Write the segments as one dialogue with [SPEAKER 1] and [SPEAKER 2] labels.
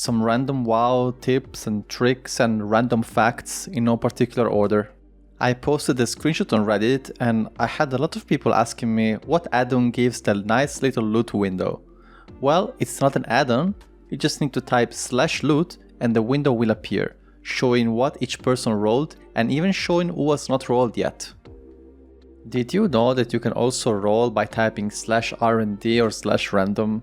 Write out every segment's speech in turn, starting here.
[SPEAKER 1] some random WoW tips and tricks and random facts in no particular order. I posted a screenshot on Reddit and I had a lot of people asking me what add-on gives the nice little loot window. Well, it's not an add-on, you just need to type /loot and the window will appear, showing what each person rolled and even showing who was not rolled yet. Did you know that you can also roll by typing /RND or /random?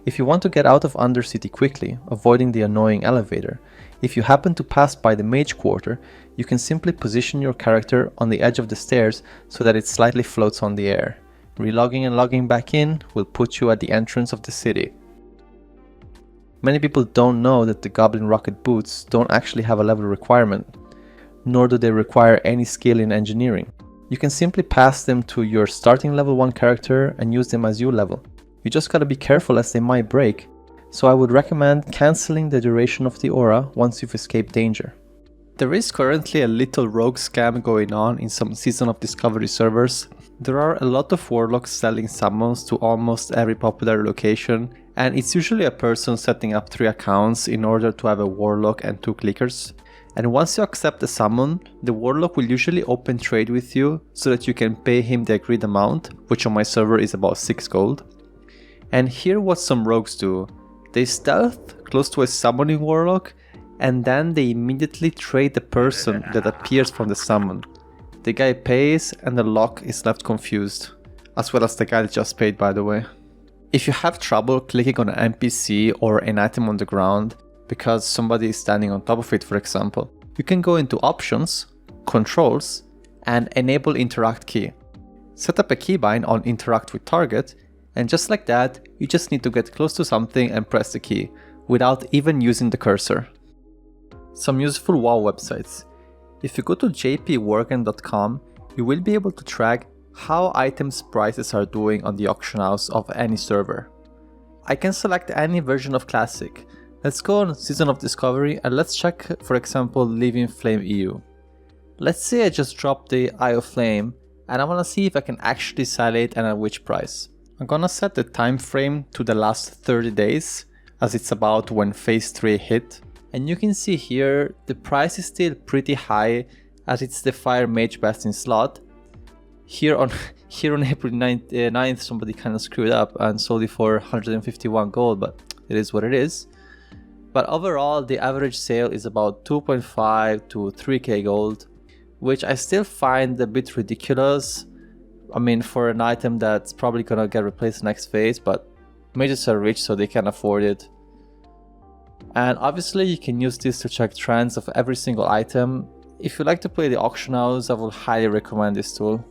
[SPEAKER 1] If you want to get out of Undercity quickly, avoiding the annoying elevator, if you happen to pass by the Mage Quarter, you can simply position your character on the edge of the stairs so that it slightly floats on the air. Relogging and logging back in will put you at the entrance of the city. Many people don't know that the Goblin Rocket boots don't actually have a level requirement, nor do they require any skill in engineering. You can simply pass them to your starting level 1 character and use them as you level. You just gotta be careful as they might break, so I would recommend cancelling the duration of the aura once you've escaped danger. There is currently a little rogue scam going on in some Season of Discovery servers. There are a lot of warlocks selling summons to almost every popular location, and it's usually a person setting up 3 accounts in order to have a warlock and 2 clickers. And once you accept the summon, the warlock will usually open trade with you so that you can pay him the agreed amount, which on my server is about 6 gold. And here what some rogues do. They stealth close to a summoning warlock and then they immediately trade the person that appears from the summon. The guy pays and the lock is left confused, as well as the guy that just paid, by the way. If you have trouble clicking on an NPC or an item on the ground because somebody is standing on top of it, for example, you can go into Options, Controls, and enable Interact Key. Set up a keybind on Interact with Target, and just like that, you just need to get close to something and press the key, without even using the cursor. Some useful WoW websites. If you go to jpworgen.com, you will be able to track how items prices are doing on the auction house of any server. I can select any version of Classic. Let's go on Season of Discovery and let's check, for example, Living Flame EU. Let's say I just dropped the Eye of Flame and I want to see if I can actually sell it and at which price. I'm gonna set the time frame to the last 30 days, as it's about when phase 3 hit. And you can see here, the price is still pretty high, as it's the Fire Mage Bastion slot. Here on April 9th, somebody kinda screwed up and sold it for 151 gold, but it is what it is. But overall, the average sale is about 2.5 to 3k gold, which I still find a bit ridiculous. I mean, for an item that's probably gonna get replaced next phase, but mages are rich so they can afford it. And obviously you can use this to check trends of every single item. If you like to play the auction house, I will highly recommend this tool.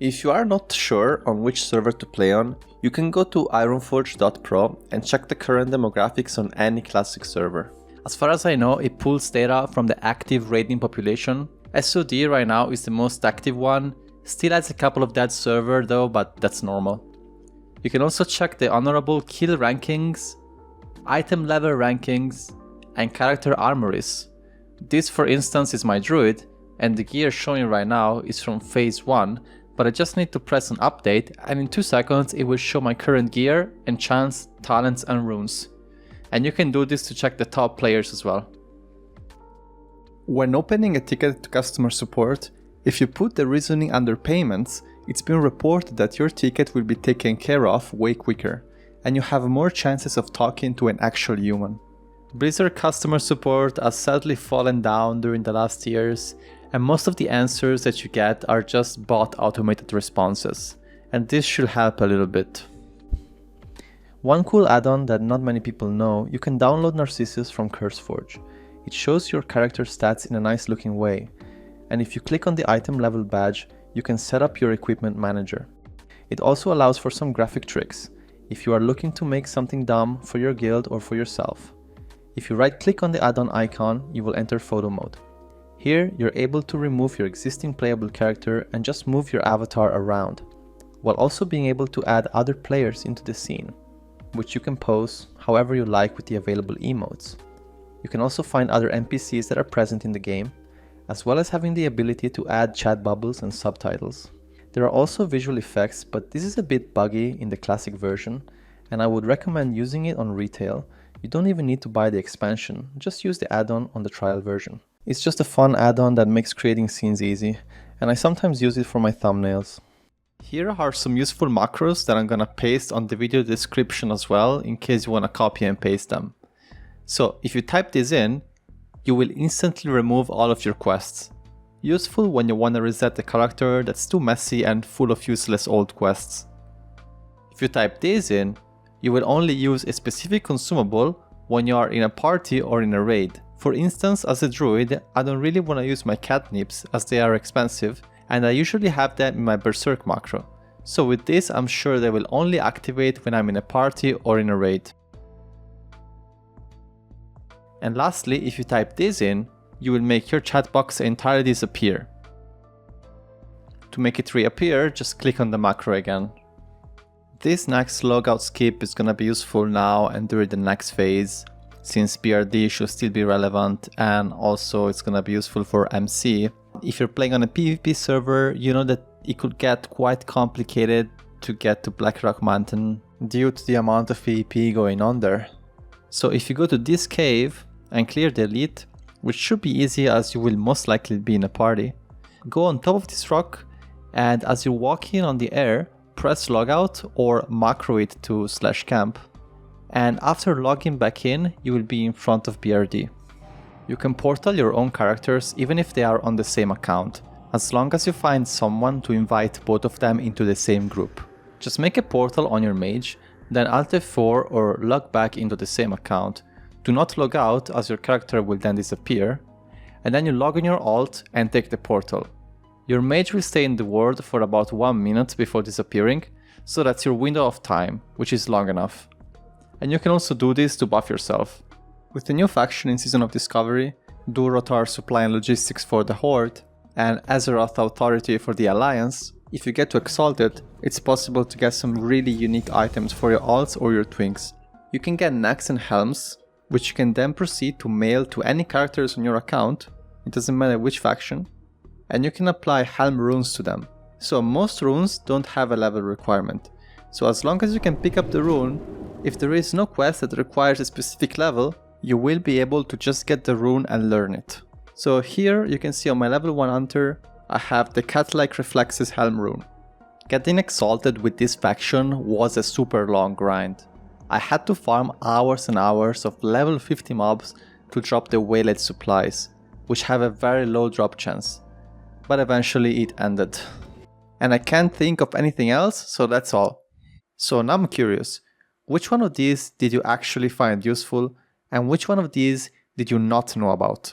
[SPEAKER 1] If you are not sure on which server to play on, you can go to ironforge.pro and check the current demographics on any classic server. As far as I know, it pulls data from the active raiding population. SOD right now is the most active one. Still adds a couple of dead server though, but that's normal. You can also check the honorable kill rankings, item level rankings, and character armories. This, for instance, is my druid, and the gear showing right now is from phase 1, but I just need to press an update and in 2 seconds it will show my current gear, enchants, talents and runes. And you can do this to check the top players as well. When opening a ticket to customer support, if you put the reasoning under payments, it's been reported that your ticket will be taken care of way quicker, and you have more chances of talking to an actual human. Blizzard customer support has sadly fallen down during the last years, and most of the answers that you get are just bot automated responses, and this should help a little bit. One cool add-on that not many people know, you can download Narcissus from CurseForge. It shows your character stats in a nice looking way, and if you click on the item level badge, you can set up your equipment manager. It also allows for some graphic tricks, if you are looking to make something dumb for your guild or for yourself. If you right click on the add-on icon, you will enter photo mode. Here, you're able to remove your existing playable character and just move your avatar around, while also being able to add other players into the scene, which you can pose however you like with the available emotes. You can also find other NPCs that are present in the game, as well as having the ability to add chat bubbles and subtitles. There are also visual effects, but this is a bit buggy in the classic version, and I would recommend using it on retail, You don't even need to buy the expansion, just use the add-on on the trial version. It's just a fun add-on that makes creating scenes easy, and I sometimes use it for my thumbnails. Here are some useful macros that I'm gonna paste on the video description as well, in case you wanna copy and paste them. So if you type this in, you will instantly remove all of your quests. Useful when you wanna reset a character that's too messy and full of useless old quests. If you type this in, you will only use a specific consumable when you are in a party or in a raid. For instance, as a druid, I don't really want to use my catnips as they are expensive, and I usually have them in my berserk macro. So with this, I'm sure they will only activate when I'm in a party or in a raid. And lastly, if you type this in, you will make your chat box entirely disappear. To make it reappear, just click on the macro again. This next logout skip is gonna be useful now and during the next phase, since BRD should still be relevant, and also it's gonna be useful for MC. If you're playing on a PvP server, you know that it could get quite complicated to get to Blackrock Mountain due to the amount of PvP going on there. So if you go to this cave and clear the elite, which should be easy as you will most likely be in a party, go on top of this rock, and as you're walking on the air, press logout or macro it to /camp, and after logging back in, you will be in front of BRD. You can portal your own characters even if they are on the same account, as long as you find someone to invite both of them into the same group. Just make a portal on your mage, then Alt F4 or log back into the same account. Do not log out as your character will then disappear, and then you log in your alt and take the portal. Your mage will stay in the world for about 1 minute before disappearing, so that's your window of time, which is long enough. And you can also do this to buff yourself. With the new faction in Season of Discovery, Durotar Supply and Logistics for the Horde, and Azeroth Authority for the Alliance, if you get to Exalted, it's possible to get some really unique items for your alts or your twinks. You can get necks and helms, which you can then proceed to mail to any characters on your account, it doesn't matter which faction, and you can apply helm runes to them. So most runes don't have a level requirement, so as long as you can pick up the rune, if there is no quest that requires a specific level, you will be able to just get the rune and learn it. So here you can see on my level 1 hunter, I have the cat-like reflexes helm rune. Getting exalted with this faction was a super long grind. I had to farm hours and hours of level 50 mobs to drop the waylaid supplies, which have a very low drop chance. But eventually it ended. And I can't think of anything else, so that's all. So now I'm curious, which one of these did you actually find useful, and which one of these did you not know about?